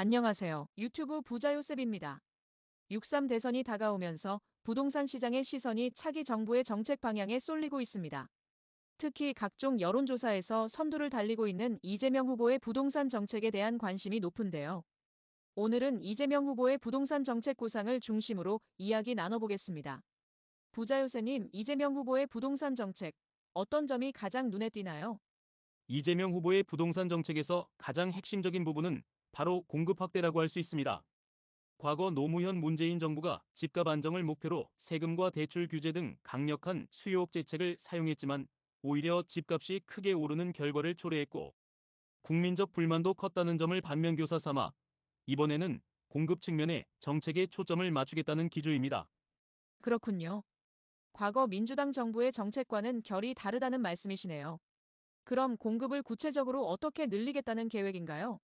안녕하세요. 유튜브 부자 요셉입니다. 6.3 대선이 다가오면서 부동산 시장의 시선이 차기 정부의 정책 방향에 쏠리고 있습니다. 특히 각종 여론조사에서 선두를 달리고 있는 이재명 후보의 부동산 정책에 대한 관심이 높은데요. 오늘은 이재명 후보의 부동산 정책 구상을 중심으로 이야기 나눠보겠습니다. 부자 요셉님, 이재명 후보의 부동산 정책, 어떤 점이 가장 눈에 띄나요? 이재명 후보의 부동산 정책에서 가장 핵심적인 부분은 바로 공급 확대라고 할 수 있습니다. 과거 노무현 문재인 정부가 집값 안정을 목표로 세금과 대출 규제 등 강력한 수요 억제책을 사용했지만 오히려 집값이 크게 오르는 결과를 초래했고 국민적 불만도 컸다는 점을 반면교사 삼아 이번에는 공급 측면에 정책에 초점을 맞추겠다는 기조입니다. 그렇군요. 과거 민주당 정부의 정책과는 결이 다르다는 말씀이시네요. 그럼 공급을 구체적으로 어떻게 늘리겠다는 계획인가요?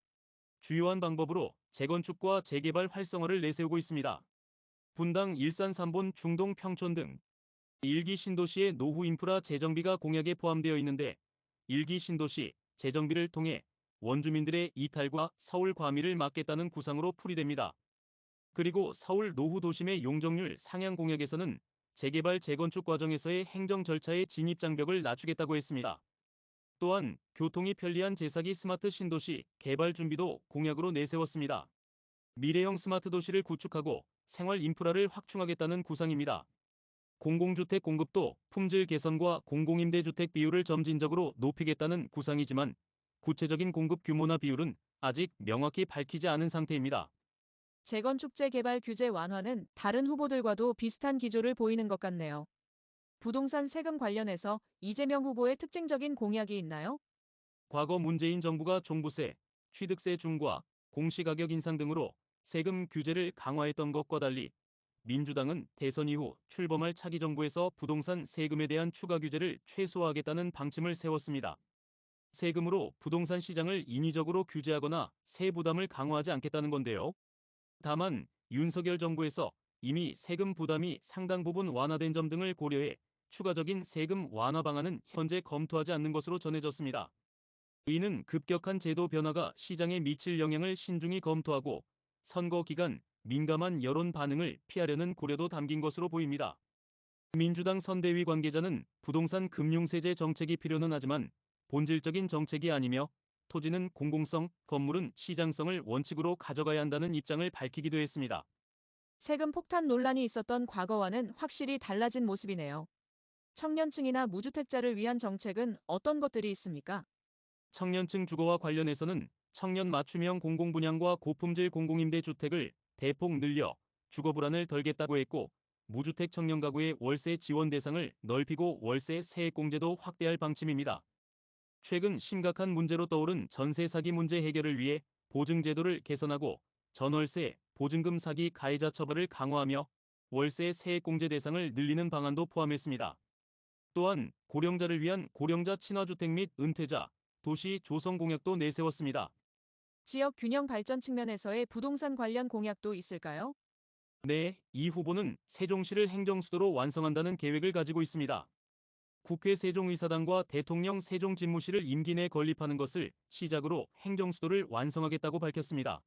주요한 방법으로 재건축과 재개발 활성화를 내세우고 있습니다. 분당, 일산, 삼본, 중동, 평촌 등 1기 신도시의 노후 인프라 재정비가 공약에 포함되어 있는데 1기 신도시 재정비를 통해 원주민들의 이탈과 서울 과밀을 막겠다는 구상으로 풀이됩니다. 그리고 서울 노후 도심의 용적률 상향 공약에서는 재개발 재건축 과정에서의 행정 절차의 진입 장벽을 낮추겠다고 했습니다. 또한 교통이 편리한 제사기 스마트 신도시 개발 준비도 공약으로 내세웠습니다. 미래형 스마트 도시를 구축하고 생활 인프라를 확충하겠다는 구상입니다. 공공주택 공급도 품질 개선과 공공임대주택 비율을 점진적으로 높이겠다는 구상이지만 구체적인 공급 규모나 비율은 아직 명확히 밝히지 않은 상태입니다. 재건축 재개발 규제 완화는 다른 후보들과도 비슷한 기조를 보이는 것 같네요. 부동산 세금 관련해서 이재명 후보의 특징적인 공약이 있나요? 과거 문재인 정부가 종부세, 취득세 중과 공시가격 인상 등으로 세금 규제를 강화했던 것과 달리 민주당은 대선 이후 출범할 차기 정부에서 부동산 세금에 대한 추가 규제를 최소화하겠다는 방침을 세웠습니다. 세금으로 부동산 시장을 인위적으로 규제하거나 세 부담을 강화하지 않겠다는 건데요. 다만 윤석열 정부에서 이미 세금 부담이 상당 부분 완화된 점 등을 고려해 추가적인 세금 완화 방안은 현재 검토하지 않는 것으로 전해졌습니다. 이는 급격한 제도 변화가 시장에 미칠 영향을 신중히 검토하고 선거 기간 민감한 여론 반응을 피하려는 고려도 담긴 것으로 보입니다. 민주당 선대위 관계자는 부동산 금융세제 정책이 필요는 하지만 본질적인 정책이 아니며 토지는 공공성, 건물은 시장성을 원칙으로 가져가야 한다는 입장을 밝히기도 했습니다. 세금 폭탄 논란이 있었던 과거와는 확실히 달라진 모습이네요. 청년층이나 무주택자를 위한 정책은 어떤 것들이 있습니까? 청년층 주거와 관련해서는 청년 맞춤형 공공분양과 고품질 공공임대주택을 대폭 늘려 주거 불안을 덜겠다고 했고 무주택 청년 가구의 월세 지원 대상을 넓히고 월세 세액공제도 확대할 방침입니다. 최근 심각한 문제로 떠오른 전세 사기 문제 해결을 위해 보증제도를 개선하고 전월세, 보증금 사기 가해자 처벌을 강화하며 월세 세액공제 대상을 늘리는 방안도 포함했습니다. 또한 고령자를 위한 고령자 친화주택 및 은퇴자, 도시 조성 공약도 내세웠습니다. 지역 균형 발전 측면에서의 부동산 관련 공약도 있을까요? 네, 이 후보는 세종시를 행정수도로 완성한다는 계획을 가지고 있습니다. 국회 세종의사당과 대통령 세종집무실을 임기 내 건립하는 것을 시작으로 행정수도를 완성하겠다고 밝혔습니다.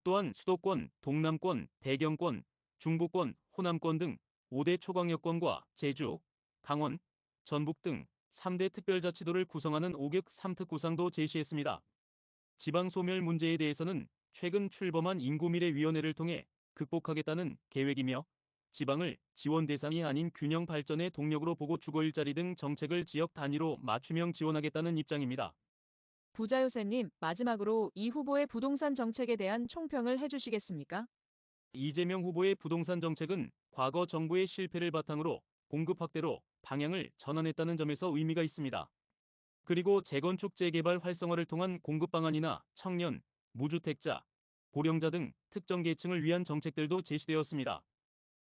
또한 수도권, 동남권, 대경권, 중부권, 호남권 등 5대 초강력권과 제주, 강원, 전북 등 3대 특별자치도를 구성하는 5격 3특 구상도 제시했습니다. 지방소멸 문제에 대해서는 최근 출범한 인구미래위원회를 통해 극복하겠다는 계획이며 지방을 지원 대상이 아닌 균형 발전의 동력으로 보고 주거 일자리 등 정책을 지역 단위로 맞춤형 지원하겠다는 입장입니다. 부자 요셉님, 마지막으로 이 후보의 부동산 정책에 대한 총평을 해주시겠습니까? 이재명 후보의 부동산 정책은 과거 정부의 실패를 바탕으로 공급 확대로 방향을 전환했다는 점에서 의미가 있습니다. 그리고 재건축 재개발 활성화를 통한 공급 방안이나 청년, 무주택자, 고령자 등 특정 계층을 위한 정책들도 제시되었습니다.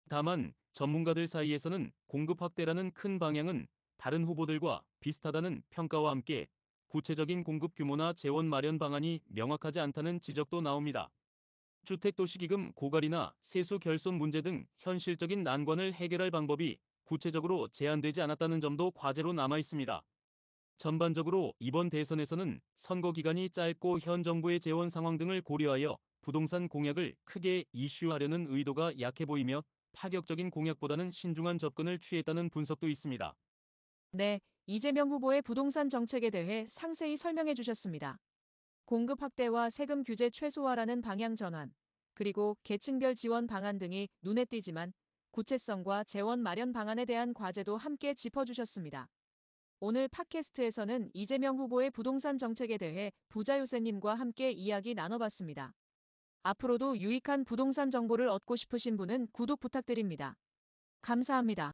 다만 전문가들 사이에서는 공급 확대라는 큰 방향은 다른 후보들과 비슷하다는 평가와 함께 구체적인 공급 규모나 재원 마련 방안이 명확하지 않다는 지적도 나옵니다. 주택도시기금 고갈이나 세수 결손 문제 등 현실적인 난관을 해결할 방법이 구체적으로 제안되지 않았다는 점도 과제로 남아 있습니다. 전반적으로 이번 대선에서는 선거 기간이 짧고 현 정부의 재원 상황 등을 고려하여 부동산 공약을 크게 이슈화하려는 의도가 약해 보이며 파격적인 공약보다는 신중한 접근을 취했다는 분석도 있습니다. 네, 이재명 후보의 부동산 정책에 대해 상세히 설명해 주셨습니다. 공급 확대와 세금 규제 최소화라는 방향 전환, 그리고 계층별 지원 방안 등이 눈에 띄지만 구체성과 재원 마련 방안에 대한 과제도 함께 짚어주셨습니다. 오늘 팟캐스트에서는 이재명 후보의 부동산 정책에 대해 부자 요새님과 함께 이야기 나눠봤습니다. 앞으로도 유익한 부동산 정보를 얻고 싶으신 분은 구독 부탁드립니다. 감사합니다.